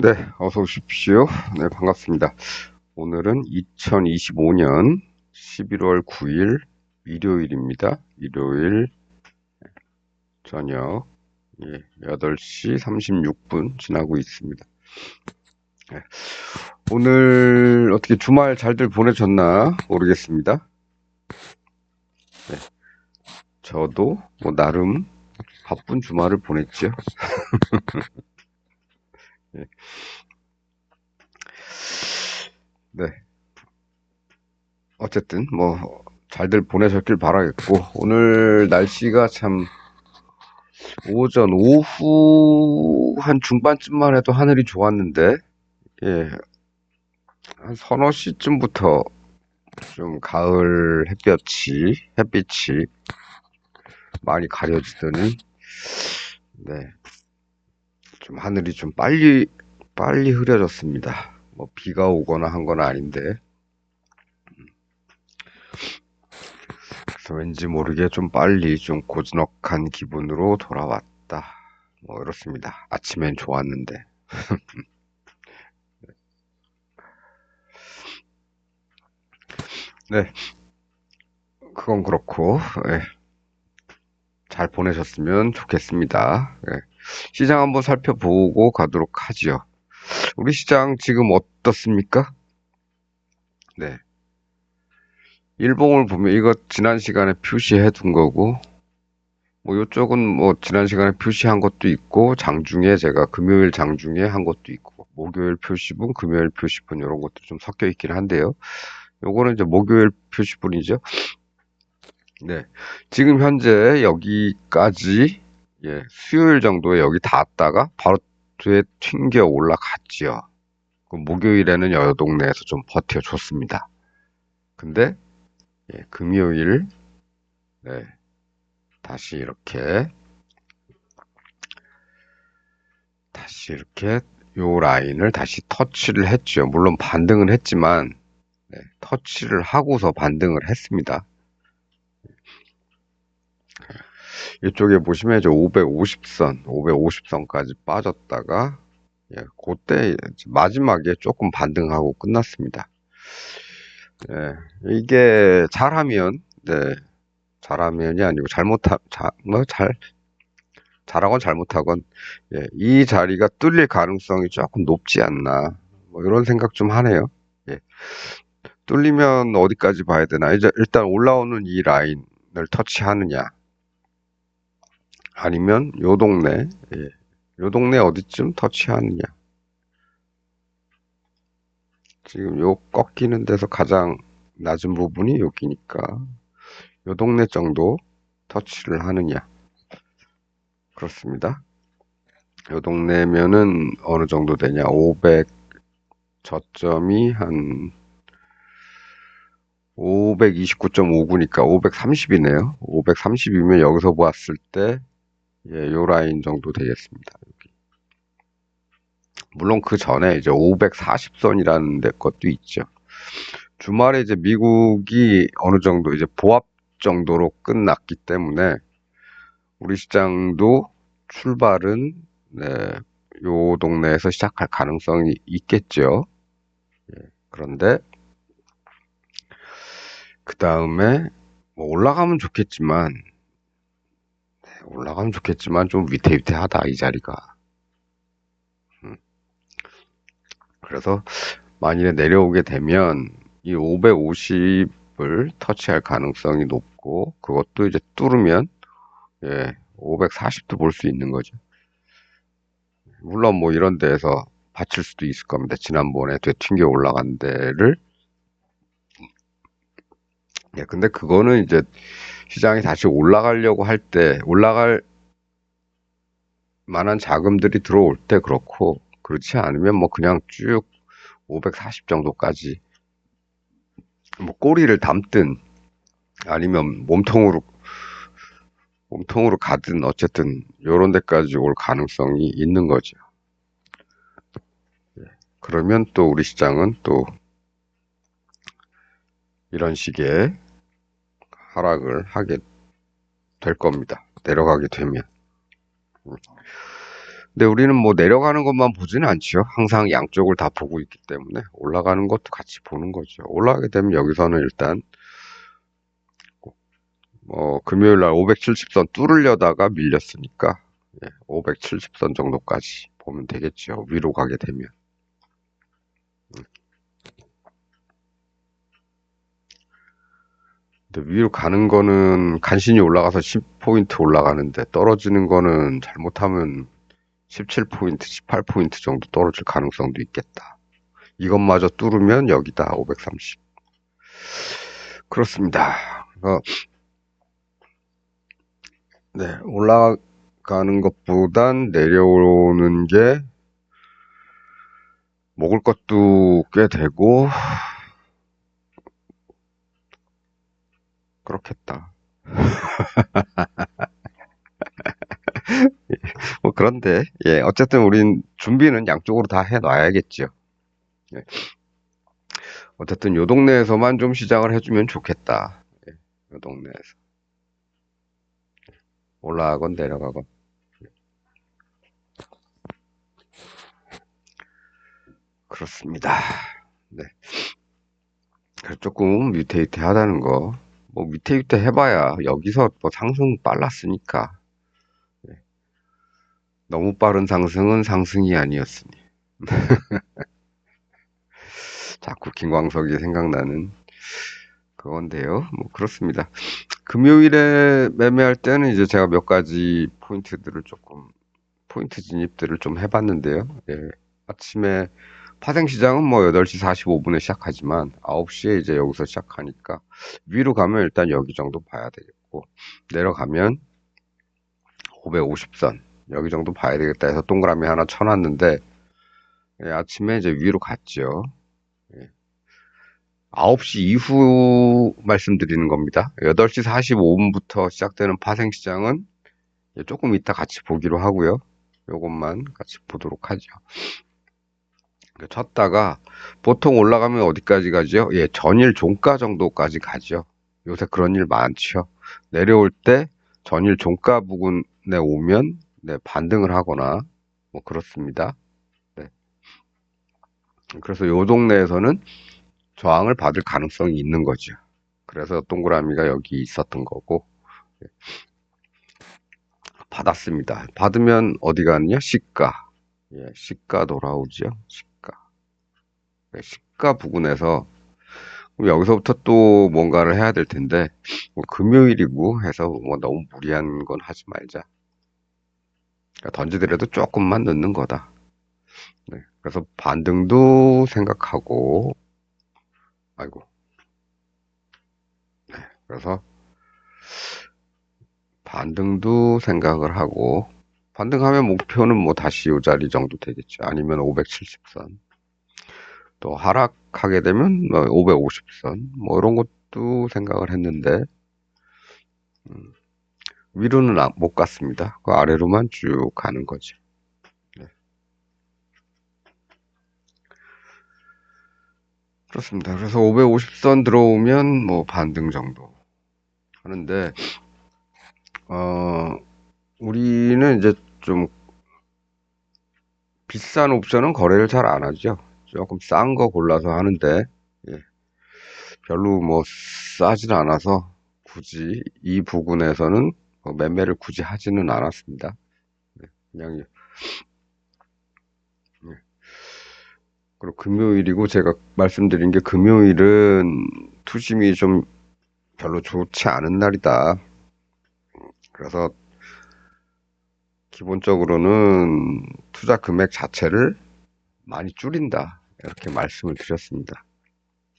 네, 어서 오십시오. 네, 반갑습니다. 오늘은 2025년 11월 9일 일요일입니다. 일요일 저녁 8시 36분 지나고 있습니다. 네, 오늘 어떻게 주말 잘들 보내셨나 모르겠습니다. 네, 저도 뭐 나름 바쁜 주말을 보냈죠. 네, 네, 어쨌든 뭐 잘들 보내셨길 바라겠고 오늘 날씨가 참 오전, 오후 한 중반쯤만 해도 하늘이 좋았는데, 예, 한 서너 시쯤부터 좀 가을 햇빛이 많이 가려지더니, 네, 좀 하늘이 좀 빨리 흐려졌습니다. 뭐 비가 오거나 한 건 아닌데, 그래서 왠지 모르게 좀 빨리 좀 고즈넉한 기분으로 돌아왔다. 뭐 이렇습니다. 아침엔 좋았는데. 네, 그건 그렇고, 예, 잘 보내셨으면 좋겠습니다. 예. 시장 한번 살펴보고 가도록 하지요. 우리 시장 지금 어떻습니까? 네. 일봉을 보면 이거 지난 시간에 표시해 둔 거고, 뭐 요쪽은 뭐 지난 시간에 표시한 것도 있고, 장중에 제가 금요일 장중에 한 것도 있고, 목요일 표시분, 금요일 표시분 이런 것도 좀 섞여 있긴 한데요. 요거는 이제 목요일 표시분이죠. 네. 지금 현재 여기까지 수요일 정도에 여기 닿았다가 바로 뒤에 튕겨 올라갔지요. 그 목요일에는 여 동네에서 좀 버텨줬습니다. 근데 금요일 네, 다시 이렇게 요 라인을 다시 터치를 했죠. 물론 반등은 했지만 터치를 하고서 반등을 했습니다. 이쪽에 보시면 이제 550선까지 빠졌다가 그때 마지막에 조금 반등하고 끝났습니다. 이게 잘하면 잘하면이 아니고 잘하건 잘못하건 이 자리가 뚫릴 가능성이 조금 높지 않나 뭐 이런 생각 좀 하네요. 예, 뚫리면 어디까지 봐야 되나? 이제 일단 올라오는 이 라인을 터치하느냐 아니면 요 동네 어디쯤 터치하느냐. 지금 요 꺾이는 데서 가장 낮은 부분이 여기니까 요 동네 정도 터치를 하느냐. 그렇습니다. 요 동네면은 어느 정도 되냐? 500 저점이 한 529.59니까 530이네요. 530이면 여기서 보았을 때 요 라인 정도 되겠습니다. 물론 그 전에 이제 540선이라는 데 것도 있죠. 주말에 이제 미국이 어느 정도 이제 보합 정도로 끝났기 때문에 우리 시장도 출발은 요 동네에서 시작할 가능성이 있겠죠. 그런데 그 다음에 뭐 올라가면 좋겠지만 좀 위태위태하다 이 자리가. 음, 그래서 만일에 내려오게 되면 이 550을 터치할 가능성이 높고 그것도 이제 뚫으면 540도 볼 수 있는 거죠. 물론 뭐 이런 데에서 받칠 수도 있을 겁니다. 지난번에 되튕겨 올라간 데를. 근데 그거는 이제 시장이 다시 올라가려고 할 때 올라갈 만한 자금들이 들어올 때 그렇고 그렇지 않으면 뭐 그냥 쭉 540 정도까지 뭐 꼬리를 담든 아니면 몸통으로 가든 어쨌든 요런 데까지 올 가능성이 있는 거죠. 그러면 또 우리 시장은 또 이런 식의 하락을 하게 될 겁니다. 내려가게 되면. 근데 우리는 뭐 내려가는 것만 보지는 않지요. 항상 양쪽을 다 보고 있기 때문에 올라가는 것도 같이 보는 거죠. 올라가게 되면 여기서는 일단 금요일 날 570선 뚫으려다가 밀렸으니까 570선 정도까지 보면 되겠죠. 위로 가게 되면. 근데 위로 가는 거는 간신히 올라가서 10포인트 올라가는데 떨어지는 거는 잘못하면 17포인트, 18포인트 정도 떨어질 가능성도 있겠다. 이것마저 뚫으면 여기다 530. 그렇습니다. 네, 올라가는 것보단 내려오는 게 먹을 것도 꽤 되고 그렇겠다. 뭐 그런데 어쨌든 우린 준비는 양쪽으로 다 해놔야겠죠. 예, 어쨌든 요 동네에서만 좀 시작을 해주면 좋겠다. 요 동네에서 올라가건 내려가건. 그렇습니다. 네, 그래서 조금 위태위태하다는 거. 뭐 위태위태 해봐야 여기서 뭐 상승 빨랐으니까 너무 빠른 상승은 상승이 아니었으니. 자꾸 김광석이 생각나는 그건데요. 뭐 그렇습니다. 금요일에 매매할 때는 이제 제가 몇 가지 포인트 진입들을 좀 해봤는데요. 아침에 파생시장은 뭐 8시 45분에 시작하지만 9시에 이제 여기서 시작하니까 위로 가면 일단 여기 정도 봐야 되겠고 내려가면 550선 여기 정도 봐야 되겠다 해서 동그라미 하나 쳐놨는데 아침에 이제 위로 갔죠. 9시 이후 말씀드리는 겁니다. 8시 45분부터 시작되는 파생시장은 조금 이따 같이 보기로 하고요. 요것만 같이 보도록 하죠. 쳤다가 보통 올라가면 어디까지 가죠? 전일 종가 정도까지 가죠. 요새 그런 일 많죠. 내려올 때 전일 종가 부근에 오면 반등을 하거나 뭐 그렇습니다. 네. 그래서 요 동네에서는 저항을 받을 가능성이 있는 거죠. 그래서 동그라미가 여기 있었던 거고 받았습니다. 받으면 어디 갔냐? 시가. 시가 돌아오죠. 시가. 시가 부근에서 여기서부터 또 뭔가를 해야 될 텐데 뭐 금요일이고 해서 뭐 너무 무리한 건 하지 말자. 그러니까 던지더라도 조금만 넣는 거다. 네, 그래서 반등도 생각하고 아이고. 그래서 반등도 생각을 하고 반등하면 목표는 뭐 다시 이 자리 정도 되겠죠. 아니면 570선. 또 하락하게 되면 550선 뭐 이런 것도 생각을 했는데 위로는 못 갔습니다. 그 아래로만 쭉 가는 거죠. 네. 그렇습니다. 그래서 550선 들어오면 뭐 반등 정도 하는데 우리는 이제 좀 비싼 옵션은 거래를 잘 안 하죠. 조금 싼 거 골라서 하는데 예, 별로 뭐 싸진 않아서 굳이 이 부분에서는 매매를 굳이 하지는 않았습니다. 그냥 예. 그리고 금요일이고 제가 말씀드린 게 금요일은 투심이 좀 별로 좋지 않은 날이다. 그래서 기본적으로는 투자 금액 자체를 많이 줄인다. 이렇게 말씀을 드렸습니다.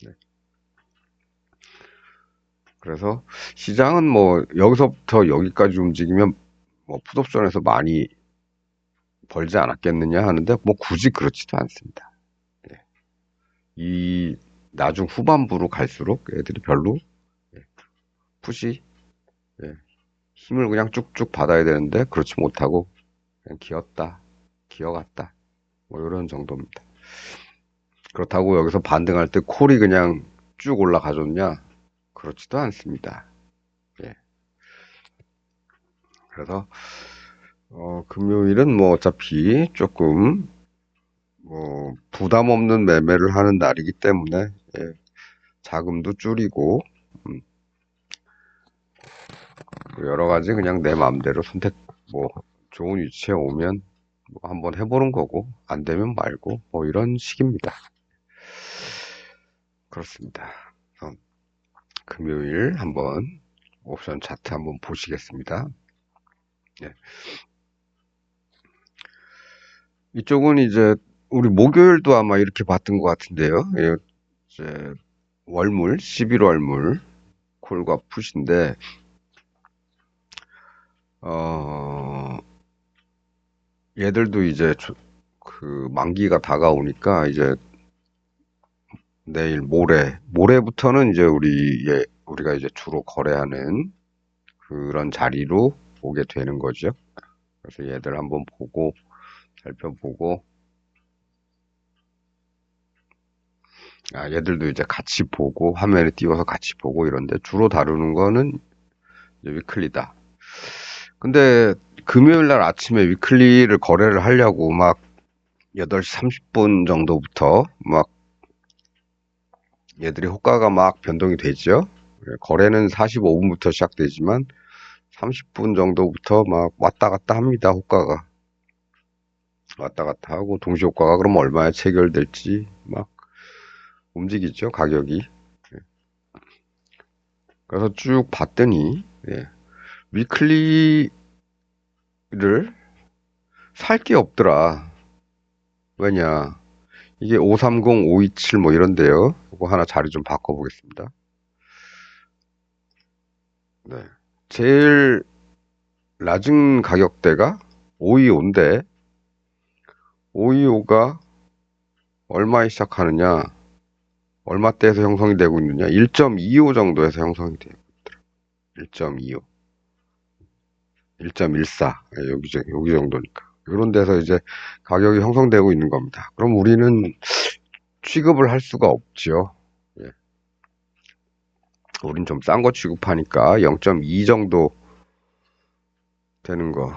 네. 그래서 시장은 뭐 여기서부터 여기까지 움직이면 뭐 풋옵션에서 많이 벌지 않았겠느냐 하는데 뭐 굳이 그렇지도 않습니다. 예. 이 나중 후반부로 갈수록 애들이 별로 풋이 예, 힘을 그냥 쭉쭉 받아야 되는데 그렇지 못하고 그냥 기어갔다 뭐 이런 정도입니다. 그렇다고 여기서 반등할 때 콜이 그냥 쭉 올라가줬냐? 그렇지도 않습니다. 예. 그래서 금요일은 뭐 어차피 조금 뭐 부담 없는 매매를 하는 날이기 때문에 예, 자금도 줄이고 음, 뭐 여러 가지 그냥 내 마음대로 선택 뭐 좋은 위치에 오면 뭐 한번 해보는 거고 안 되면 말고 뭐 이런 식입니다. 그렇습니다. 그래서 금요일 한번 옵션 차트 한번 보시겠습니다. 예. 이쪽은 이제 우리 목요일도 아마 이렇게 봤던 것 같은데요. 예, 이제 월물 11월물 콜과 풋인데 어, 얘들도 이제 그 만기가 다가오니까 이제 내일 모레부터는 이제 우리가 이제 주로 거래하는 그런 자리로 오게 되는 거죠. 그래서 얘들 한번 보고 살펴보고 얘들도 이제 같이 보고 화면에 띄워서 같이 보고 이런데 주로 다루는 거는 이제 위클리다. 근데 금요일 날 아침에 위클리를 거래를 하려고 막 8시 30분 정도부터 막 얘들이 호가가 막 변동이 되죠. 거래는 45분부터 시작되지만 30분 정도부터 막 왔다 갔다 합니다. 호가가 왔다 갔다 하고 동시 호가가 그럼 얼마에 체결될지 막 움직이죠. 가격이. 그래서 쭉 봤더니 위클리를 살 게 없더라. 왜냐? 이게 530, 527 뭐 이런데요. 이거 하나 자리 좀 바꿔보겠습니다. 네. 제일 낮은 가격대가 525인데 525가 얼마에 시작하느냐? 얼마대에서 형성이 되고 있느냐? 1.25 정도에서 형성이 되고 있더라. 1.25, 1.14 여기 정도니까. 이런 데서 이제 가격이 형성되고 있는 겁니다. 그럼 우리는 취급을 할 수가 없죠. 예. 우린 좀 싼 거 취급하니까 0.2 정도 되는 거.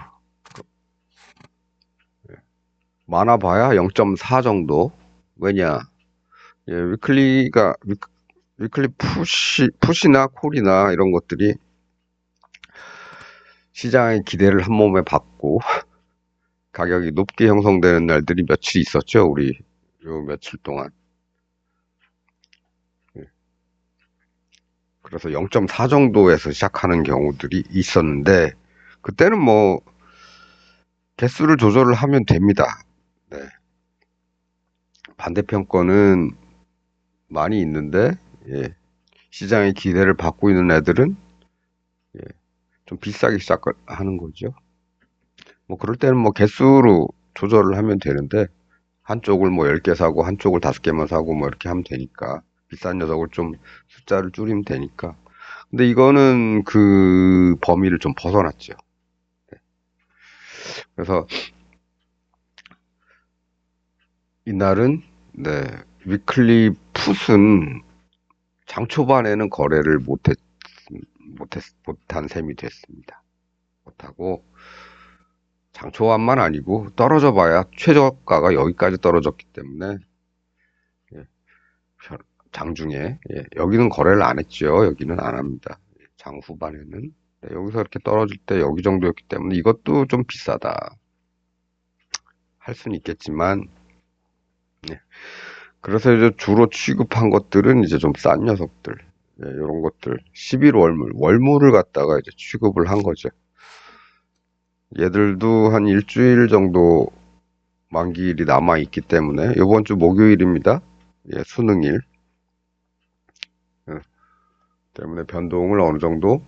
많아봐야 0.4 정도. 왜냐? 위클리 푸시나 콜이나 이런 것들이 시장의 기대를 한 몸에 받고 가격이 높게 형성되는 날들이 며칠 있었죠. 우리 요 며칠 동안. 예. 그래서 0.4 정도에서 시작하는 경우들이 있었는데 그때는 뭐 개수를 조절을 하면 됩니다. 네. 반대편 거는 많이 있는데 예. 시장의 기대를 받고 있는 애들은 예. 좀 비싸게 시작하는 거죠. 뭐 그럴 때는 뭐 개수로 조절을 하면 되는데 한쪽을 뭐 10개 사고 한쪽을 5개만 사고 뭐 이렇게 하면 되니까 비싼 녀석을 좀 숫자를 줄이면 되니까 근데 이거는 그 범위를 좀 벗어났죠. 네. 그래서 이날은 네, 위클리 풋은 장 초반에는 거래를 못한 셈이 됐습니다. 못하고 장초반만 아니고 떨어져 봐야 최저가가 여기까지 떨어졌기 때문에 예, 장중에 여기는 거래를 안 했죠. 여기는 안 합니다. 장 후반에는 여기서 이렇게 떨어질 때 여기 정도였기 때문에 이것도 좀 비싸다 할 수는 있겠지만 그래서 이제 주로 취급한 것들은 이제 좀 싼 녀석들 이런 것들 11월물을 갖다가 이제 취급을 한 거죠. 얘들도 한 일주일 정도 만기일이 남아 있기 때문에 이번 주 목요일입니다. 수능일 예, 때문에 변동을 어느 정도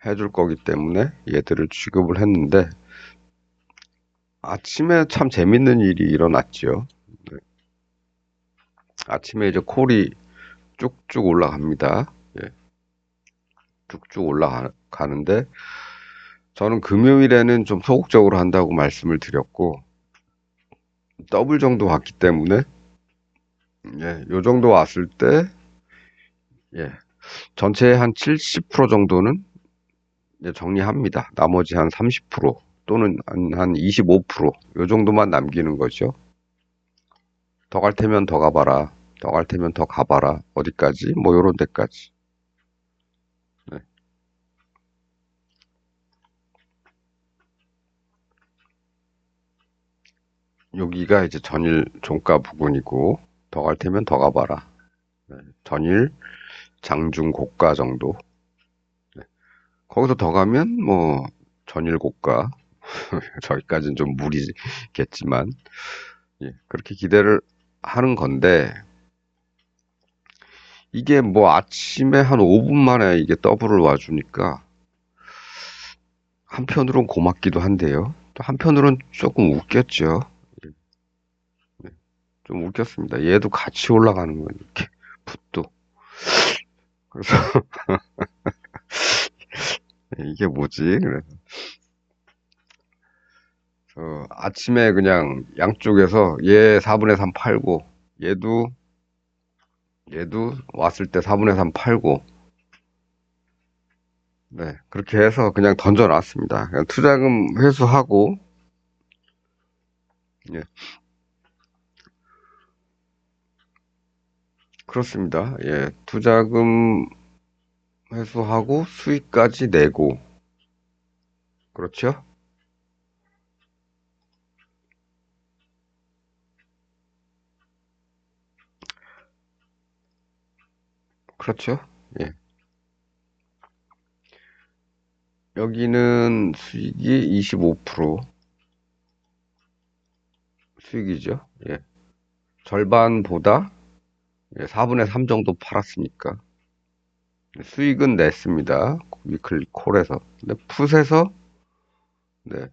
해줄 거기 때문에 얘들을 취급을 했는데 아침에 참 재밌는 일이 일어났죠. 네. 아침에 이제 콜이 쭉쭉 올라갑니다. 예, 쭉쭉 올라가는데 저는 금요일에는 좀 소극적으로 한다고 말씀을 드렸고 더블 정도 왔기 때문에 요 정도 왔을 때 전체의 한 70% 정도는 이제 정리합니다. 나머지 한 30% 또는 한 25%, 요 정도만 남기는 거죠. 더 갈 테면 더 가봐라. 더 갈 테면 더 가봐라. 어디까지? 뭐 요런 데까지. 네. 여기가 이제 전일 종가 부근이고, 더 갈 테면 더 가봐라. 네. 전일 장중 고가 정도. 네. 거기서 더 가면 뭐 전일 고가. 저기까지는 좀 무리겠지만, 예, 그렇게 기대를 하는 건데, 이게 뭐 아침에 한 5분 만에 이게 더블을 와주니까, 한편으론 고맙기도 한데요. 또 한편으론 조금 웃겼죠. 네, 좀 웃겼습니다. 얘도 같이 올라가는 거예요. 이렇게 풋도. 그래서 이게 뭐지? 그래서 아침에 그냥 양쪽에서 얘 4분의 3 팔고 얘도 왔을 때 4분의 3 팔고 네, 그렇게 해서 그냥 던져놨습니다. 그냥 투자금 회수하고 예, 그렇습니다. 예, 투자금 회수하고 수익까지 내고 그렇죠? 그렇죠? 예. 여기는 수익이 25% 수익이죠. 예. 절반보다 4분의 3 정도 팔았으니까 수익은 냈습니다. 위클리 콜에서. 근데 풋에서 네.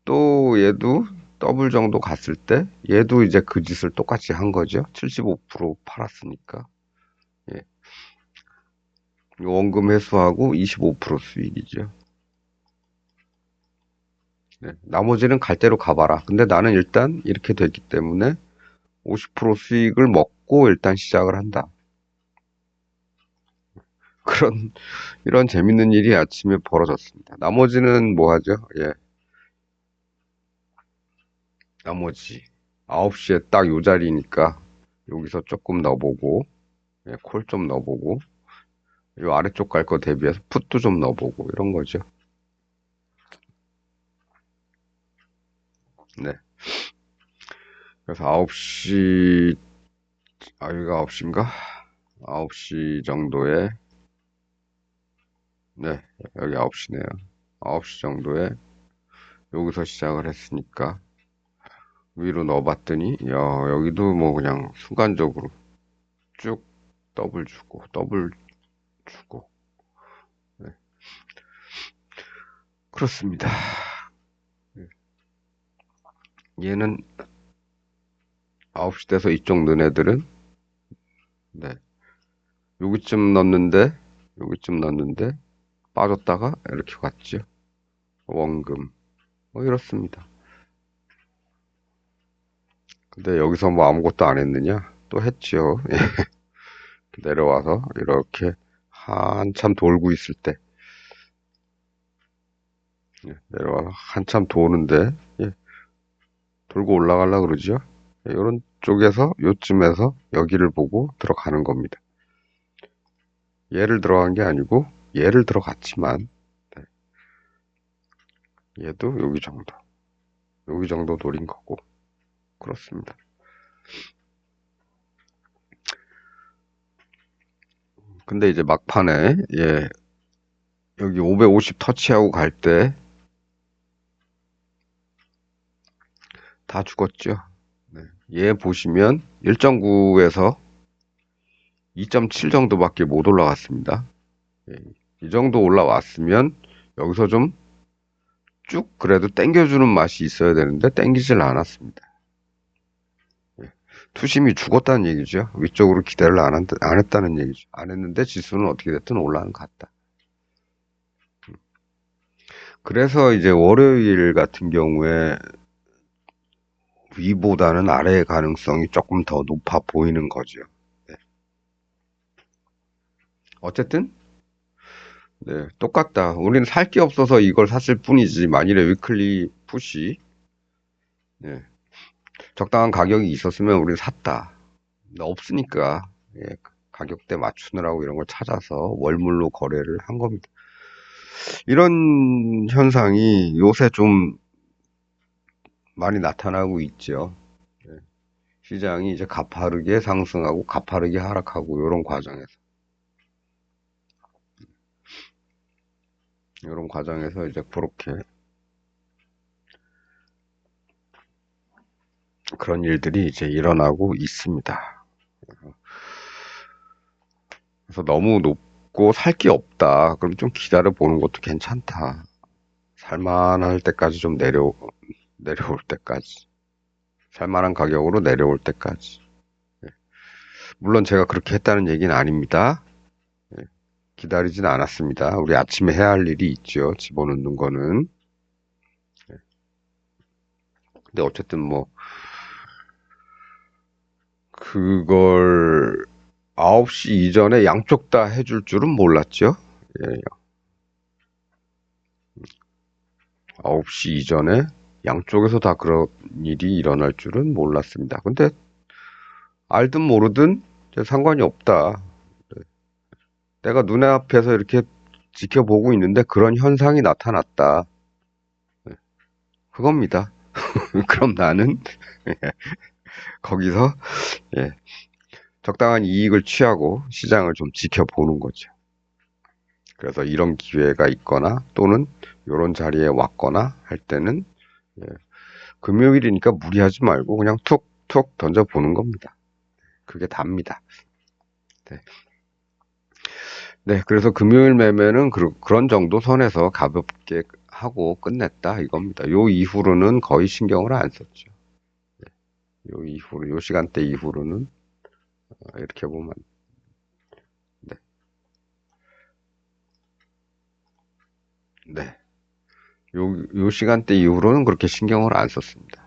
또 얘도 더블 정도 갔을 때 얘도 이제 그 짓을 똑같이 한 거죠. 75% 팔았으니까. 예. 원금 회수하고 25% 수익이죠. 네. 나머지는 갈 대로 가봐라. 근데 나는 일단 이렇게 됐기 때문에 50% 수익을 먹고 일단 시작을 한다. 그런, 이런 재밌는 일이 아침에 벌어졌습니다. 나머지는 뭐 하죠? 예, 나머지. 9시에 딱 요 자리니까 여기서 조금 넣어보고, 예, 콜 좀 넣어보고, 요 아래쪽 갈 거 대비해서 풋도 좀 넣어보고, 이런 거죠. 네. 그래서 9시, 여기가 9시인가? 9시 정도에, 네, 여기 9시네요. 9시 정도에 여기서 시작을 했으니까, 위로 넣어봤더니, 야, 여기도 뭐 그냥 순간적으로 쭉 더블 주고, 더블 주고. 네, 그렇습니다. 얘는 9시 돼서 이쪽 너네들은, 네, 여기쯤 넣었는데, 빠졌다가 이렇게 갔죠. 원금. 뭐 이렇습니다. 근데 여기서 뭐 아무것도 안 했느냐? 또 했죠. 내려와서 이렇게 한참 돌고 있을 때, 내려와서 한참 도는데, 예, 돌고 올라가려고 그러죠. 이런 쪽에서 요쯤에서 여기를 보고 들어가는 겁니다. 얘를 들어간 게 아니고 얘를 들어갔지만 네, 얘도 여기 정도 노린 거고 그렇습니다. 근데 이제 막판에 여기 550 터치하고 갈 때 다 죽었죠. 네, 얘 보시면 1.9에서 2.7 정도밖에 못 올라갔습니다. 예, 이 정도 올라왔으면 여기서 좀 쭉 그래도 땡겨주는 맛이 있어야 되는데 땡기질 않았습니다. 투심이 죽었다는 얘기죠. 위쪽으로 기대를 안 했다는 얘기죠. 안 했는데 지수는 어떻게 됐든 올라간 것 같다. 그래서 이제 월요일 같은 경우에 위보다는 아래의 가능성이 조금 더 높아 보이는 거죠. 네. 어쨌든 네, 똑같다. 우리는 살 게 없어서 이걸 샀을 뿐이지. 만일에 위클리 푸시, 네, 적당한 가격이 있었으면 우리는 샀다. 근데 없으니까, 예, 가격대 맞추느라고 이런 걸 찾아서 월물로 거래를 한 겁니다. 이런 현상이 요새 좀 많이 나타나고 있죠. 예, 시장이 이제 가파르게 상승하고 가파르게 하락하고 이런 과정에서 이제 그렇게 그런 일들이 이제 일어나고 있습니다. 그래서 너무 높고 살 게 없다. 그럼 좀 기다려 보는 것도 괜찮다. 살만할 때까지 좀 내려올 때까지. 살만한 가격으로 내려올 때까지. 물론 제가 그렇게 했다는 얘기는 아닙니다. 기다리진 않았습니다. 우리 아침에 해야 할 일이 있죠. 집어넣는 거는. 근데 어쨌든 뭐, 그걸 9시 이전에 양쪽 다 해줄 줄은 몰랐죠. 예, 9시 이전에 양쪽에서 다 그런 일이 일어날 줄은 몰랐습니다. 근데 알든 모르든 상관이 없다. 내가 눈에 앞에서 이렇게 지켜보고 있는데 그런 현상이 나타났다. 그겁니다. 그럼 나는 거기서 예, 적당한 이익을 취하고 시장을 좀 지켜보는 거죠. 그래서 이런 기회가 있거나 또는 이런 자리에 왔거나 할 때는 예, 금요일이니까 무리하지 말고 그냥 툭툭 던져보는 겁니다. 그게 답니다. 네. 네, 그래서 금요일 매매는 그런 정도 선에서 가볍게 하고 끝냈다 이겁니다. 요 이후로는 거의 신경을 안 썼죠. 요 시간대 이후로는 이렇게 보면 네, 네, 요 시간대 이후로는 그렇게 신경을 안 썼습니다.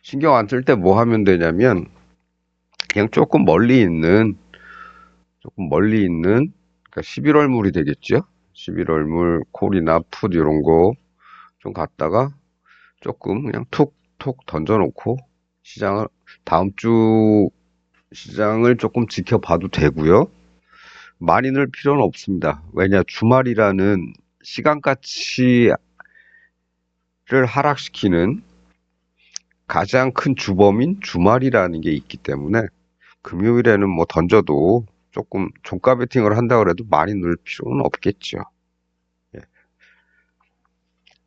신경 안 쓸 때 뭐 하면 되냐면 그냥 조금 멀리 있는 그러니까 11월 물이 되겠죠. 11월 물 콜이나 풋 이런 거 좀 갖다가 조금 그냥 툭툭 던져놓고 시장을 다음 주 시장을 조금 지켜봐도 되고요. 많이 넣을 필요는 없습니다. 왜냐 주말이라는 시간 가치를 하락시키는 가장 큰 주범인 주말이라는 게 있기 때문에 금요일에는 뭐 던져도 조금 종가 베팅을 한다 그래도 많이 넣을 필요는 없겠죠. 예,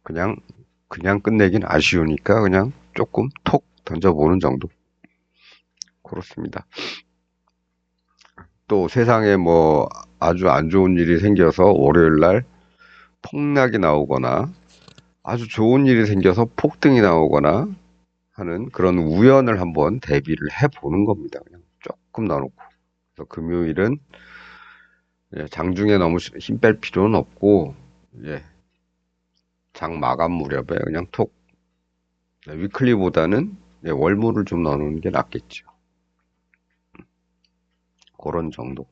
그냥 끝내긴 아쉬우니까 그냥 조금 톡 던져보는 정도. 그렇습니다. 또 세상에 뭐 아주 안 좋은 일이 생겨서 월요일 날 폭락이 나오거나 아주 좋은 일이 생겨서 폭등이 나오거나 하는 그런 우연을 한번 대비를 해보는 겁니다. 그냥 조금 넣어놓고. 그래서 금요일은 장중에 너무 힘 뺄 필요는 없고, 예, 장 마감 무렵에 그냥 톡, 위클리보다는 월물을 좀 넣어놓는 게 낫겠죠. 그런 정도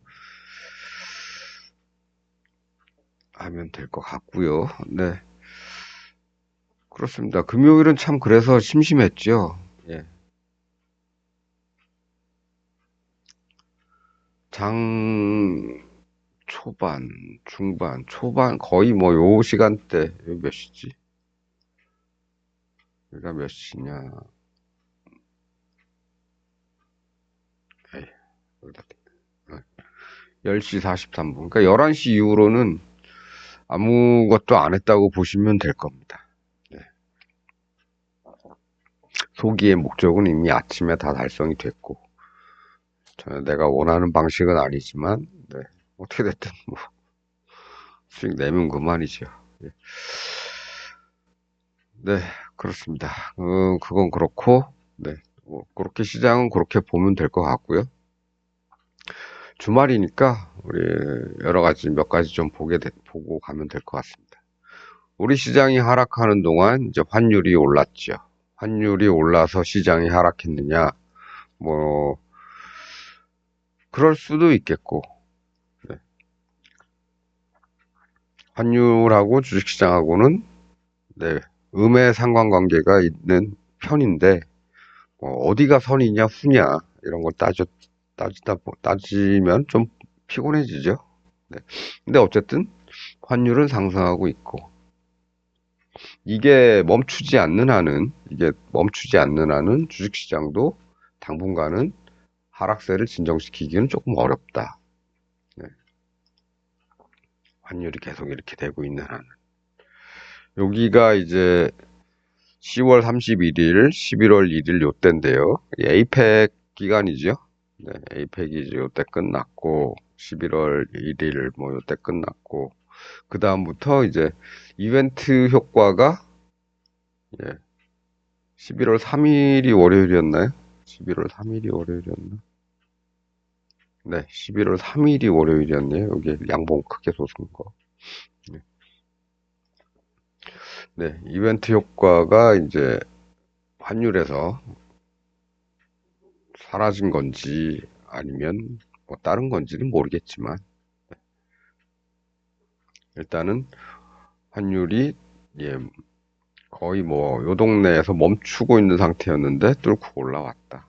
하면 될 것 같고요. 네, 그렇습니다. 금요일은 참 그래서 심심했죠. 예, 장 초반, 중반, 초반 거의 뭐 요 시간대 여기 몇 시지? 여기가 몇 시냐? 에이, 여기다 10시 43분. 그러니까 11시 이후로는 아무것도 안 했다고 보시면 될 겁니다. 네. 소기의 목적은 이미 아침에 다 달성이 됐고, 전혀 내가 원하는 방식은 아니지만, 네. 어떻게 됐든 뭐 수익 내면 그만이죠. 예. 네, 그렇습니다. 그건 그렇고, 네. 뭐 그렇게 시장은 그렇게 보면 될 것 같고요. 주말이니까 우리 여러 가지 몇 가지 좀 보고 가면 될 것 같습니다. 우리 시장이 하락하는 동안 이제 환율이 올랐죠. 환율이 올라서 시장이 하락했느냐? 뭐 그럴 수도 있겠고, 네. 환율하고 주식시장하고는 네, 음의 상관관계가 있는 편인데 어디가 선이냐 후냐 이런 걸 따지면 좀 피곤해지죠. 네. 근데 어쨌든 환율은 상승하고 있고 이게 멈추지 않는 한은 주식시장도 당분간은 하락세를 진정시키기는 조금 어렵다. 네. 환율이 계속 이렇게 되고 있는 한은. 여기가 이제 10월 31일, 11월 1일 요때인데요. 에이펙 기간이죠. 네, 에이펙이 이제 요때 끝났고, 11월 1일 뭐 요때 끝났고, 그 다음부터 이제 이벤트 효과가 예, 11월 3일이 월요일이었나요? 11월 3일이 월요일이었나? 네, 11월 3일이 월요일이었네요. 여기 양봉 크게 솟은 거. 네, 네, 이벤트 효과가 이제 환율에서 사라진 건지 아니면 뭐 다른 건지는 모르겠지만 일단은 환율이 예, 거의 뭐 요 동네에서 멈추고 있는 상태였는데 뚫고 올라왔다.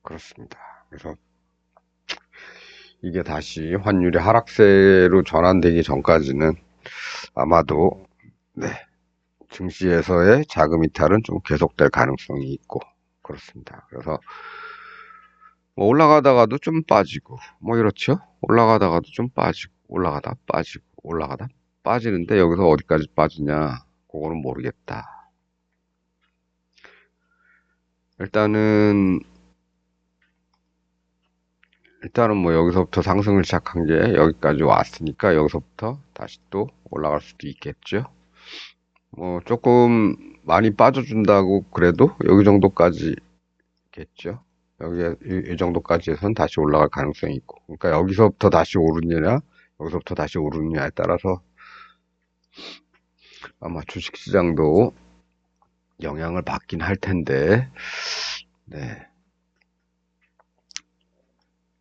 그렇습니다. 그래서 이게 다시 환율이 하락세로 전환되기 전까지는 아마도 네, 증시에서의 자금 이탈은 좀 계속될 가능성이 있고 그렇습니다. 그래서 뭐 올라가다가도 좀 빠지고 뭐 이렇죠. 올라가다가도 좀 빠지고 올라가다 빠지고 올라가다 빠지는데 여기서 어디까지 빠지냐 그거는 모르겠다. 일단은 뭐 여기서부터 상승을 시작한 게 여기까지 왔으니까 여기서부터 다시 또 올라갈 수도 있겠죠. 뭐 조금 많이 빠져준다고 그래도 여기 정도까지겠죠. 이 정도까지 해서는 다시 올라갈 가능성이 있고. 그러니까 여기서부터 다시 오르느냐, 여기서부터 다시 오르느냐에 따라서 아마 주식시장도 영향을 받긴 할 텐데, 네.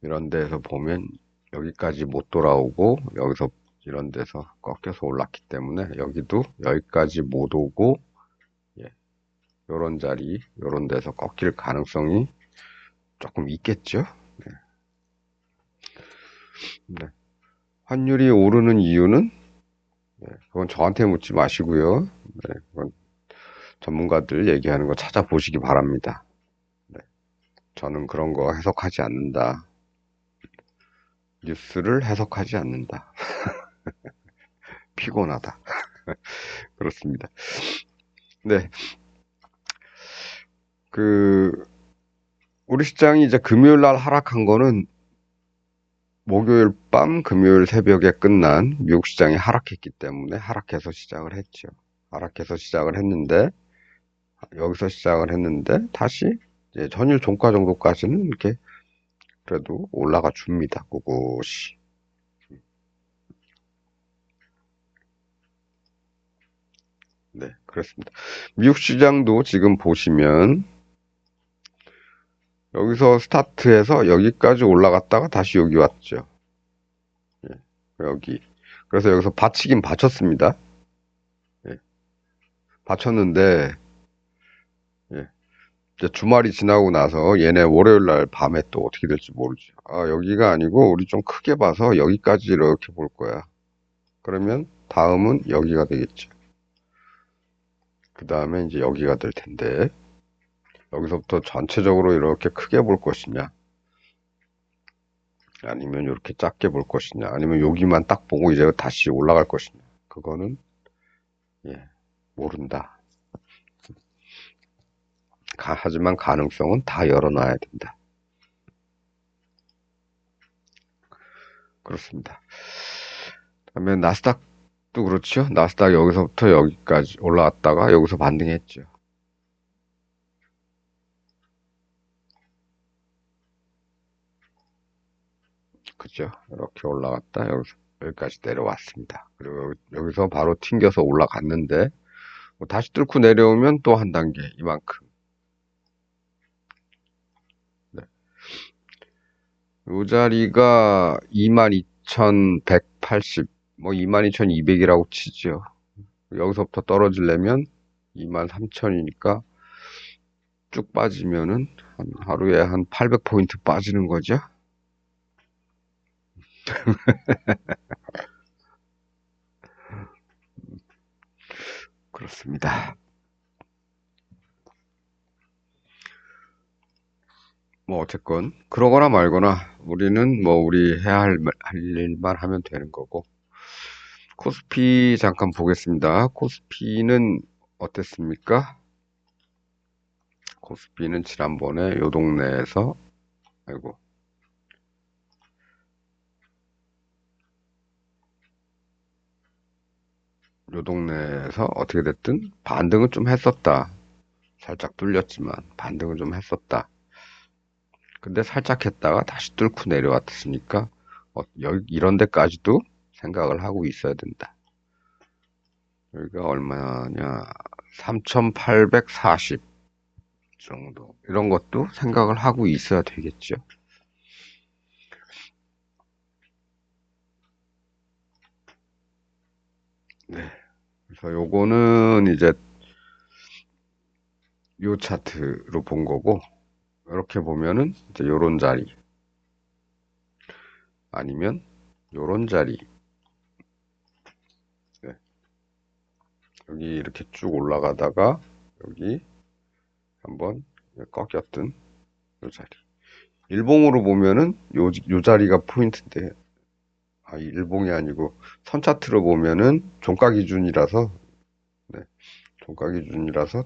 이런 데서 보면 여기까지 못 돌아오고, 여기서 이런 데서 꺾여서 올랐기 때문에 여기도 여기까지 못 오고, 예. 요런 자리, 요런 데서 꺾일 가능성이 조금 있겠죠? 네. 네. 환율이 오르는 이유는 네, 그건 저한테 묻지 마시고요. 네, 그건 전문가들 얘기하는 거 찾아보시기 바랍니다. 네, 저는 그런 거 해석하지 않는다. 뉴스를 해석하지 않는다. 피곤하다. 그렇습니다. 네, 그 우리 시장이 이제 금요일 날 하락한 거는 목요일 밤, 금요일 새벽에 끝난 미국 시장이 하락했기 때문에 하락해서 시작을 했죠. 하락해서 시작을 했는데 여기서 시작을 했는데 다시 이제 전일 종가 정도까지는 이렇게 그래도 올라가 줍니다. 꿋꿋이. 네, 그렇습니다. 미국 시장도 지금 보시면 여기서 스타트해서 여기까지 올라갔다가 다시 여기 왔죠. 예, 여기. 그래서 여기서 받치긴 받쳤습니다. 예, 받쳤는데 예, 이제 주말이 지나고 나서 얘네 월요일 날 밤에 또 어떻게 될지 모르죠. 아, 여기가 아니고 우리 좀 크게 봐서 여기까지 이렇게 볼 거야. 그러면 다음은 여기가 되겠죠. 그 다음에 이제 여기가 될 텐데 여기서부터 전체적으로 이렇게 크게 볼 것이냐 아니면 이렇게 작게 볼 것이냐 아니면 여기만 딱 보고 이제 다시 올라갈 것이냐 그거는 예, 모른다. 하지만 가능성은 다 열어놔야 된다. 그렇습니다. 그다음에 나스닥도 그렇죠. 나스닥 여기서부터 여기까지 올라왔다가 여기서 반등했죠. 그죠? 이렇게 올라갔다 여기까지 내려왔습니다. 그리고 여기서 바로 튕겨서 올라갔는데 뭐 다시 뚫고 내려오면 또 한 단계 이만큼. 네. 이 자리가 22,180, 뭐 22,200이라고 치죠. 여기서부터 떨어지려면 23,000이니까 쭉 빠지면은 하루에 한 800포인트 빠지는 거죠. 그렇습니다. 뭐 어쨌건 그러거나 말거나 우리는 뭐 우리 해야 할 일만 하면 되는 거고. 코스피 잠깐 보겠습니다. 코스피는 어땠습니까? 코스피는 지난번에 요 동네에서, 아이고, 요 동네에서 어떻게 됐든 반등은 좀 했었다. 살짝 뚫렸지만 반등은 좀 했었다. 근데 살짝 했다가 다시 뚫고 내려왔으니까 이런 데까지도 생각을 하고 있어야 된다. 여기가 얼마냐? 3,840 정도. 이런 것도 생각을 하고 있어야 되겠죠. 네. 그래서 요거는 이제 요 차트로 본 거고, 이렇게 보면은 이제 요런 자리, 아니면 요런 자리. 네. 여기 이렇게 쭉 올라가다가 여기 한번 꺾였던 요 자리. 일봉으로 보면은 요 자리가 포인트인데, 일봉이 아니고 선 차트로 보면은 종가 기준이라서, 네, 종가 기준이라서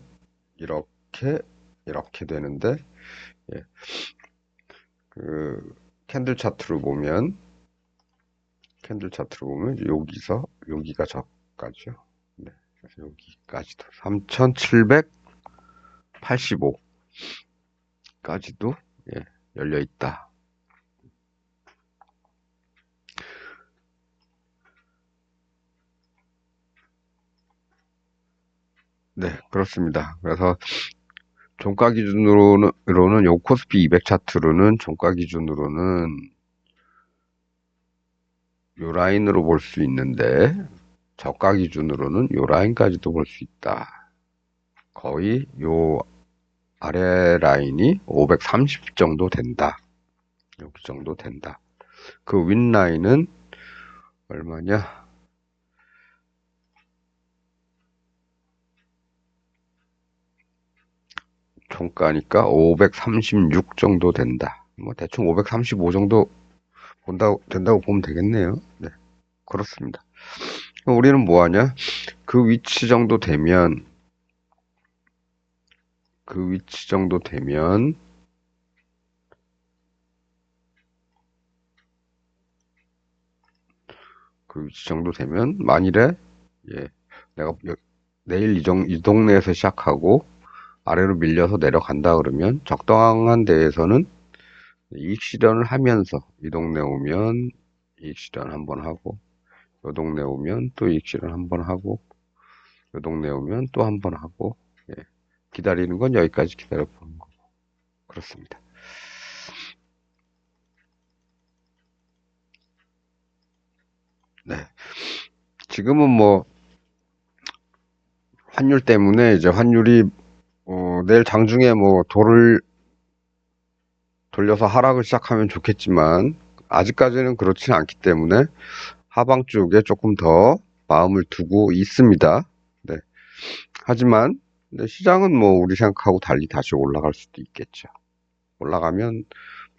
이렇게 되는데, 예, 그 캔들 차트로 보면 여기서 여기가 저가죠. 네, 그래서 여기까지도 3,785까지도 열려 있다. 네, 그렇습니다. 그래서 종가 기준으로는 요 코스피 200 차트로는 종가 기준으로는 요 라인으로 볼 수 있는데 저가 기준으로는 요 라인까지도 볼 수 있다. 거의 요 아래 라인이 530 정도 된다. 여기 정도 된다. 그 윗라인은 얼마냐? 종가니까 536 정도 된다. 뭐 대충 535 정도 된다고 보면 되겠네요. 네, 그렇습니다. 우리는 뭐 하냐? 그 위치 정도 되면, 그 위치 정도 되면, 그 위치 정도 되면, 만일에, 예, 내가 내일 이 동네에서 시작하고, 아래로 밀려서 내려간다 그러면, 적당한 데에서는 이익 실현을 하면서, 이 동네 오면 이익 실현 한번 하고, 요 동네 오면 또 이익 실현 한번 하고, 요 동네 오면 또 한 번 하고, 예, 기다리는 건 여기까지 기다려보는 거고, 그렇습니다. 네. 지금은 뭐, 환율 때문에 이제 환율이 내일 장중에 뭐 돌려서 하락을 시작하면 좋겠지만 아직까지는 그렇지는 않기 때문에 하방 쪽에 조금 더 마음을 두고 있습니다. 네. 하지만 근데 시장은 뭐 우리 생각하고 달리 다시 올라갈 수도 있겠죠. 올라가면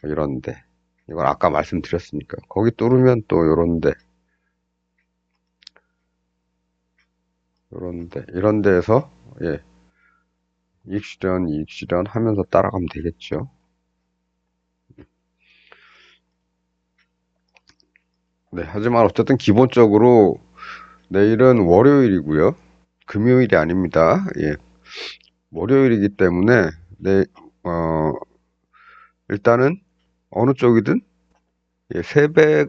뭐 이런데 이건 아까 말씀드렸으니까 거기 뚫으면 또 요런데 이런 데에서 예, 이익 실현 하면서 따라가면 되겠죠. 네, 하지만 어쨌든 기본적으로 내일은 월요일이고요. 금요일이 아닙니다. 예, 월요일이기 때문에 어, 일단은 어느 쪽이든 예, 세배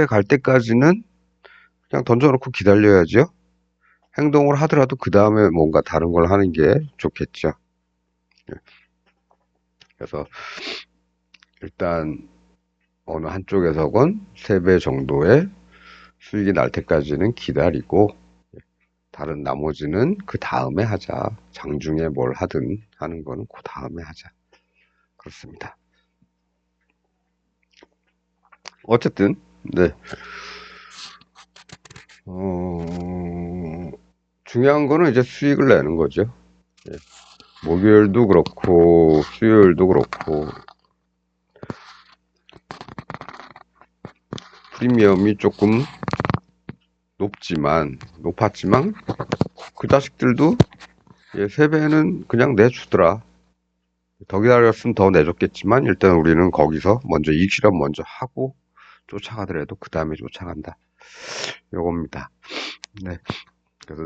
갈 때까지는 그냥 던져놓고 기다려야죠. 행동을 하더라도 그 다음에 뭔가 다른 걸 하는 게 좋겠죠. 예, 그래서 일단 어느 한쪽에서건 3배 정도의 수익이 날 때까지는 기다리고 다른 나머지는 그 다음에 하자. 장중에 뭘 하든 하는 거는 그 다음에 하자. 그렇습니다. 어쨌든 네. 중요한 거는 이제 수익을 내는 거죠. 예. 목요일도 그렇고 수요일도 그렇고 프리미엄이 조금 높았지만 그 자식들도 3배는 그냥 내주더라. 더 기다렸으면 더 내줬겠지만 일단 우리는 거기서 먼저 이익 실험 먼저 하고 쫓아가더라도 그 다음에 쫓아간다. 요겁니다. 네. 그래서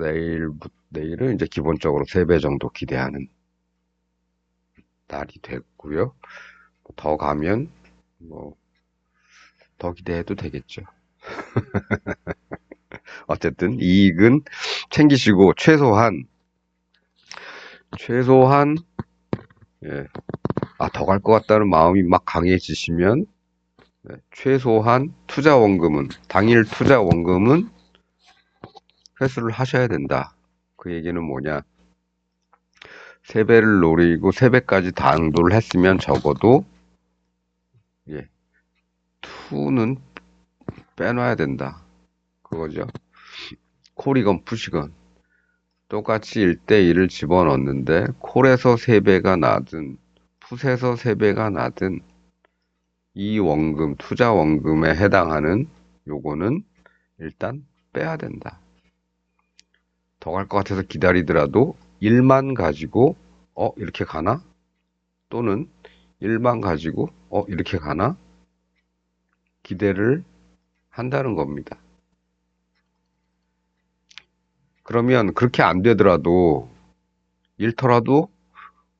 내일은 이제 기본적으로 3배 정도 기대하는 날이 됐고요. 더 가면 뭐 더 기대해도 되겠죠. 어쨌든 이익은 챙기시고 최소한 예, 더 갈 것 같다는 마음이 막 강해지시면 최소한 투자 원금은 당일 투자 원금은 회수를 하셔야 된다. 그 얘기는 뭐냐? 3배를 노리고 3배까지 당도를 했으면 적어도 예, 2는 빼놔야 된다. 그거죠. 콜이건 푸시건 똑같이 1대1을 집어넣는데 콜에서 3배가 나든 풋에서 3배가 나든 이 원금, 투자 원금에 해당하는 요거는 일단 빼야 된다. 더 갈 것 같아서 기다리더라도 1만 가지고 이렇게 가나? 또는 1만 가지고 이렇게 가나? 기대를 한다는 겁니다. 그러면 그렇게 안 되더라도 잃더라도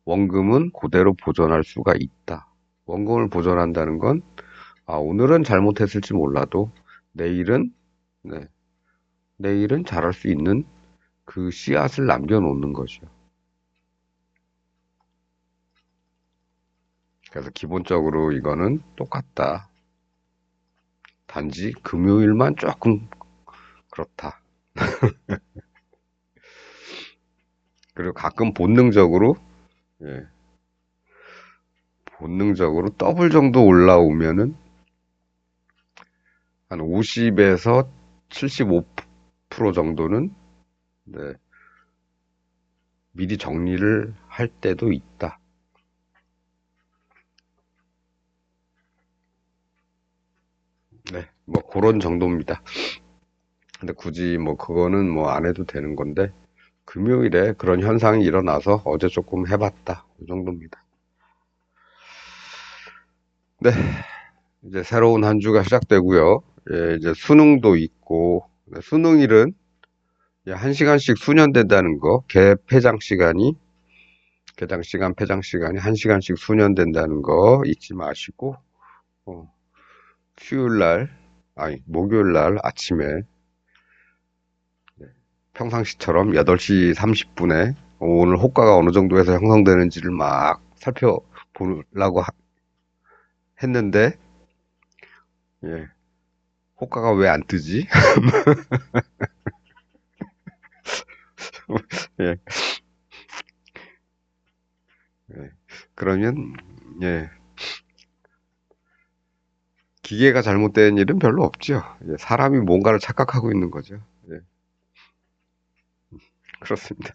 원금은 그대로 보존할 수가 있다. 원금을 보존한다는 건 오늘은 잘못했을지 몰라도 내일은 네, 내일은 잘할 수 있는 그 씨앗을 남겨놓는 거죠. 그래서 기본적으로 이거는 똑같다. 단지 금요일만 조금 그렇다. 그리고 가끔 예, 본능적으로 더블 정도 올라오면은 한 50에서 75% 정도는 네, 미리 정리를 할 때도 있다. 네, 뭐 그런 정도입니다. 근데 굳이 뭐 그거는 뭐 안 해도 되는 건데 금요일에 그런 현상이 일어나서 어제 조금 해봤다. 이 정도입니다. 네, 이제 새로운 한 주가 시작되고요. 예, 이제 수능도 있고 수능일은 1시간씩 수년된다는 거, 개장 시간, 폐장 시간이 1시간씩 수년된다는 거 잊지 마시고 어, 목요일 날 아침에 평상시처럼 8시 30분에 오늘 호가가 어느 정도에서 형성되는지를 막 살펴보려고 했는데, 예, 호가가 왜 안 뜨지? 예, 예. 그러면, 예, 기계가 잘못된 일은 별로 없죠. 예, 사람이 뭔가를 착각하고 있는 거죠. 예, 그렇습니다.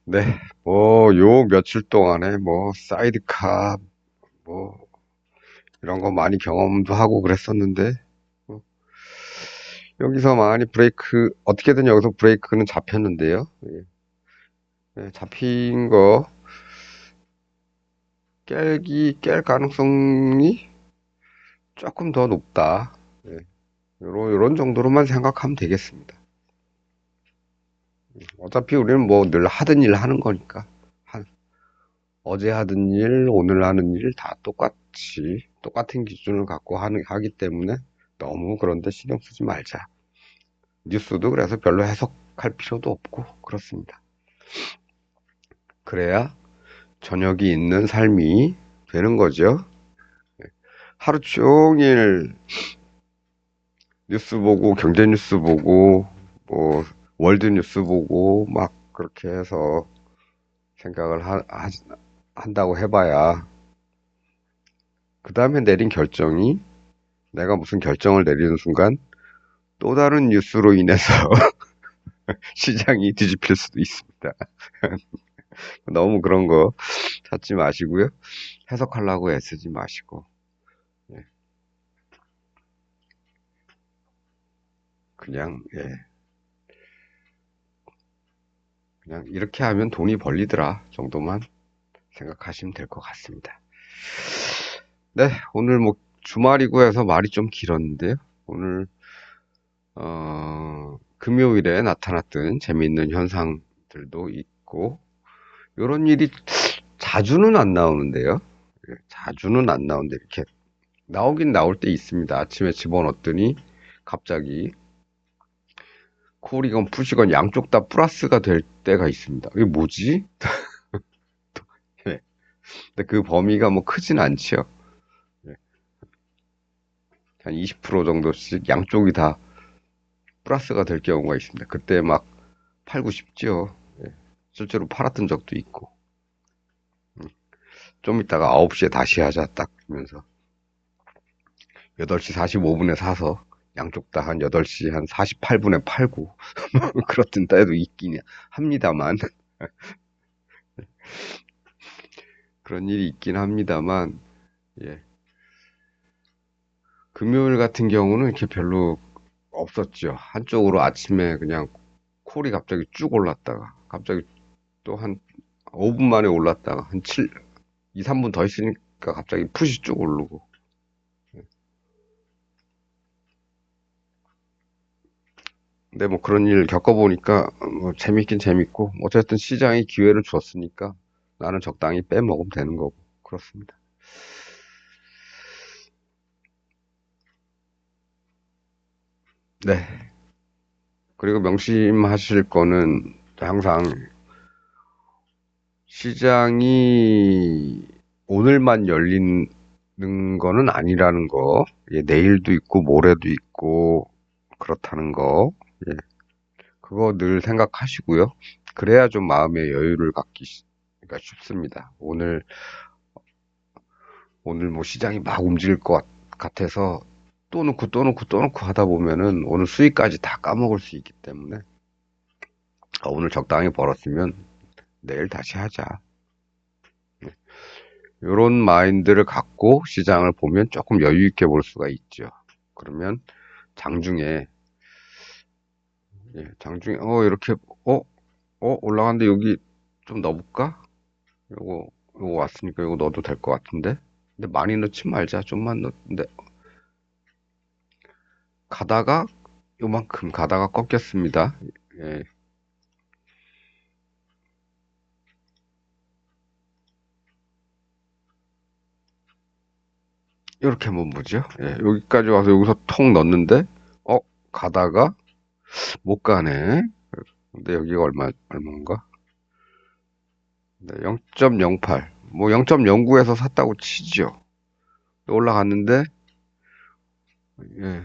네, 요 며칠 동안에 사이드카, 뭐, 이런 거 많이 경험도 하고 그랬었는데, 어, 여기서 많이 어떻게든 여기서 브레이크는 잡혔는데요. 예, 예, 잡힌 거, 깰 가능성이 조금 더 높다. 예, 요런 정도로만 생각하면 되겠습니다. 어차피 우리는 뭐 늘 하던 일 하는 거니까. 어제 하던 일, 오늘 하는 일 다 똑같은 기준을 갖고 하기 때문에 너무 그런데 신경 쓰지 말자. 뉴스도 그래서 별로 해석할 필요도 없고, 그렇습니다. 그래야 저녁이 있는 삶이 되는 거죠. 하루 종일 뉴스 보고, 경제 뉴스 보고, 뭐, 월드 뉴스 보고, 막 그렇게 해서 생각을 한다고 해봐야, 그 다음에 내린 결정이 내가 무슨 결정을 내리는 순간 또 다른 뉴스로 인해서 시장이 뒤집힐 수도 있습니다. 너무 그런 거 찾지 마시고요. 해석하려고 애쓰지 마시고. 예, 그냥, 예, 그냥 이렇게 하면 돈이 벌리더라 정도만 생각하시면 될 것 같습니다. 네, 오늘 뭐 주말이고 해서 말이 좀 길었는데요. 오늘, 금요일에 나타났던 재미있는 현상들도 있고, 이런 일이 자주는 안 나오는데요. 예, 자주는 안 나오는데 이렇게 나오긴 나올 때 있습니다. 아침에 집어넣었더니 갑자기 콜이건 푸시건 양쪽 다 플러스가 될 때가 있습니다. 이게 뭐지? 예. 근데 그 범위가 뭐 크진 않지요. 예. 한 20% 정도씩 양쪽이 다 플러스가 될 경우가 있습니다. 그때 막 팔고 싶죠. 예. 실제로 팔았던 적도 있고. 좀 이따가 9시에 다시 하자 딱 그러면서 8시 45분에 사서 양쪽 다 한 8시 한 48분에 팔고 그렇던 때도 있긴 합니다만 그런 일이 있긴 합니다만 예. 금요일 같은 경우는 이렇게 별로 없었죠. 한쪽으로 아침에 그냥 콜이 갑자기 쭉 올랐다가 갑자기 또 한 5분 만에 올랐다가 한 2, 3분 더 있으니까 갑자기 푸시 쭉 오르고 근데 뭐 그런 일 겪어보니까 뭐 재밌긴 재밌고 어쨌든 시장이 기회를 줬으니까 나는 적당히 빼먹으면 되는 거고 그렇습니다. 네. 그리고 명심하실 거는 항상 시장이 오늘만 열리는 거는 아니라는 거. 예, 내일도 있고 모레도 있고 그렇다는 거. 예, 그거 늘 생각하시고요. 그래야 좀 마음의 여유를 갖기가 쉽습니다. 오늘 뭐 시장이 막 움직일 것 같아서 또 넣고 또 넣고 또 넣고 하다 보면은 오늘 수익까지 다 까먹을 수 있기 때문에 오늘 적당히 벌었으면 내일 다시 하자. 이런 마인드를 갖고 시장을 보면 조금 여유 있게 볼 수가 있죠. 그러면 장중에 장중에 이렇게 어, 올라갔는데 여기 좀 넣어볼까? 요거 왔으니까 이거 넣어도 될 것 같은데. 근데 많이 넣지 말자. 좀만 넣는데 가다가 요만큼 가다가 꺾였습니다. 예, 이렇게 한번 보죠. 예, 여기까지 와서 여기서 통 넣었는데 어 가다가 못 가네. 근데 여기가 얼마인가? 네, 0.08. 뭐 0.09에서 샀다고 치죠. 올라갔는데 예,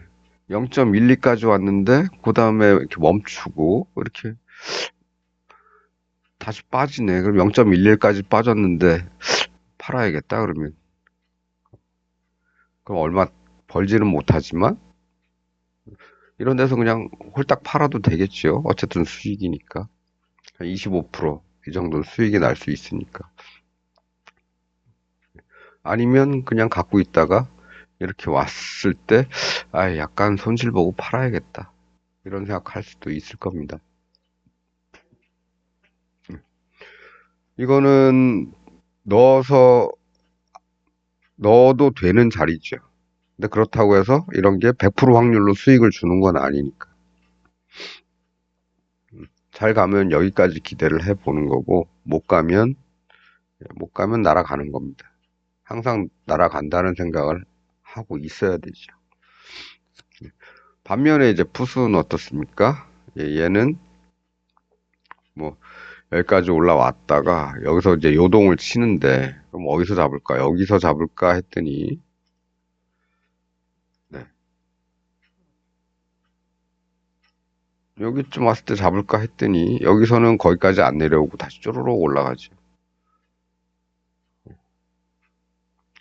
0.12까지 왔는데 그 다음에 이렇게 멈추고 이렇게 다시 빠지네. 그럼 0.11까지 빠졌는데 팔아야겠다 그러면 그럼 얼마 벌지는 못하지만 이런 데서 그냥 홀딱 팔아도 되겠죠. 어쨌든 수익이니까 25%이 정도는 수익이 날 수 있으니까 아니면 그냥 갖고 있다가 이렇게 왔을 때 약간 손실 보고 팔아야겠다 이런 생각할 수도 있을 겁니다. 이거는 넣어서 넣어도 되는 자리죠. 근데 그렇다고 해서 이런 게 100% 확률로 수익을 주는 건 아니니까. 잘 가면 여기까지 기대를 해보는 거고, 못 가면 날아가는 겁니다. 항상 날아간다는 생각을 하고 있어야 되죠. 반면에 이제 푸스는 어떻습니까? 얘는 뭐 여기까지 올라왔다가 여기서 이제 요동을 치는데 그럼 어디서 잡을까? 여기서 잡을까 했더니 네. 여기쯤 왔을 때 잡을까 했더니 여기서는 거기까지 안 내려오고 다시 쪼르륵 올라가죠.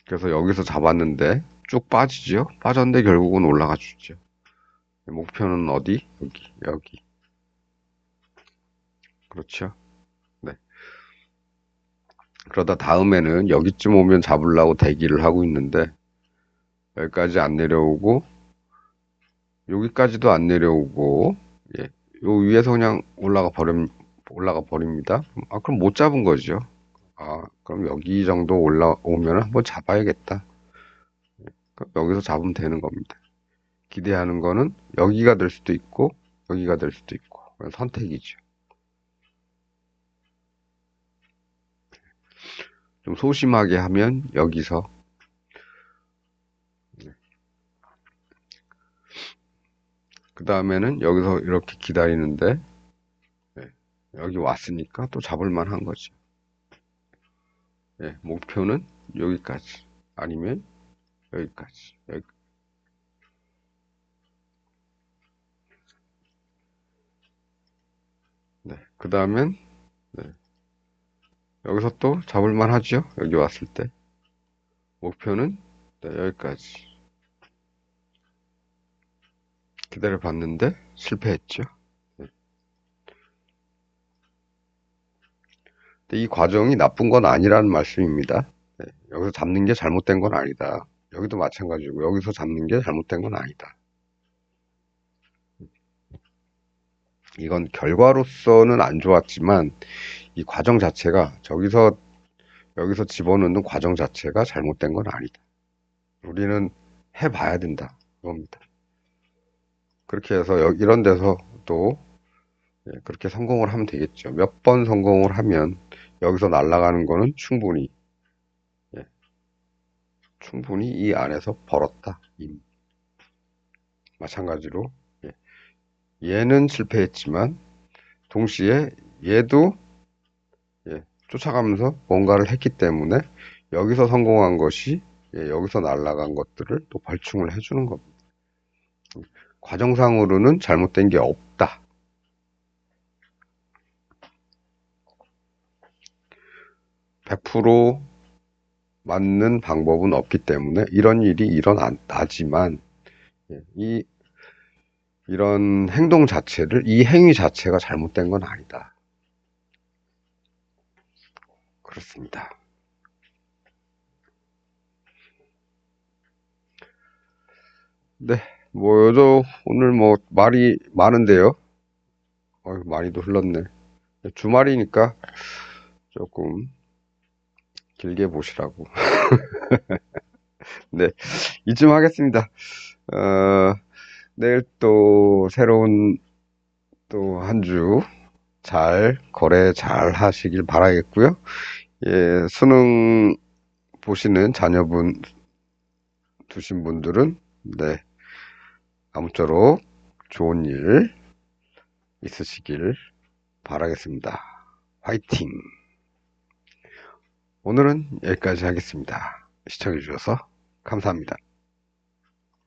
그래서 여기서 잡았는데 쭉 빠지죠. 빠졌는데 결국은 올라가 주죠. 목표는 어디? 여기, 여기. 그렇죠. 네. 그러다 다음에는 여기쯤 오면 잡으려고 대기를 하고 있는데 여기까지 안 내려오고 여기까지도 안 내려오고 예. 요 위에서 그냥 올라가 버립니다. 아, 그럼 못 잡은 거죠. 아, 그럼 여기 정도 올라오면 한번 잡아야겠다. 그럼 여기서 잡으면 되는 겁니다. 기대하는 거는 여기가 될 수도 있고 여기가 될 수도 있고 그건 선택이죠. 좀 소심하게 하면 여기서 그 다음에는 여기서 이렇게 기다리는데 예, 여기 왔으니까 또 잡을 만한 거죠. 예, 목표는 여기까지 아니면 여기까지. 네, 그 다음엔 네, 여기서 또 잡을 만하죠. 여기 왔을 때 목표는 네, 여기까지 기다려 봤는데 실패했죠. 네. 근데 이 과정이 나쁜 건 아니라는 말씀입니다. 네, 여기서 잡는 게 잘못된 건 아니다. 여기도 마찬가지고 여기서 잡는 게 잘못된 건 아니다. 이건 결과로서는 안 좋았지만 이 과정 자체가 여기서 집어넣는 과정 자체가 잘못된 건 아니다. 우리는 해봐야 된다. 그겁니다. 그렇게 해서 이런 데서 또 예, 그렇게 성공을 하면 되겠죠. 몇 번 성공을 하면 여기서 날아가는 거는 예, 충분히 이 안에서 벌었다. 마찬가지로 예, 얘는 실패했지만 동시에 얘도 예, 쫓아가면서 뭔가를 했기 때문에 여기서 성공한 것이 예, 여기서 날아간 것들을 또 벌충을 해주는 겁니다. 과정상으로는 잘못된 게 없다. 100% 맞는 방법은 없기 때문에 이런 일이 일어나지만 예, 이런 이 행위 자체가 잘못된 건 아니다. 그렇습니다. 네, 오늘 뭐 말이 많은데요. 많이도 흘렀네. 주말이니까 조금 길게 보시라고. 네, 이쯤 하겠습니다. 어, 내일 또 새로운 또 한 주 거래 잘 하시길 바라겠고요. 예, 수능 보시는 자녀분 두신 분들은 네, 아무쪼록 좋은 일 있으시길 바라겠습니다. 화이팅! 오늘은 여기까지 하겠습니다. 시청해주셔서 감사합니다.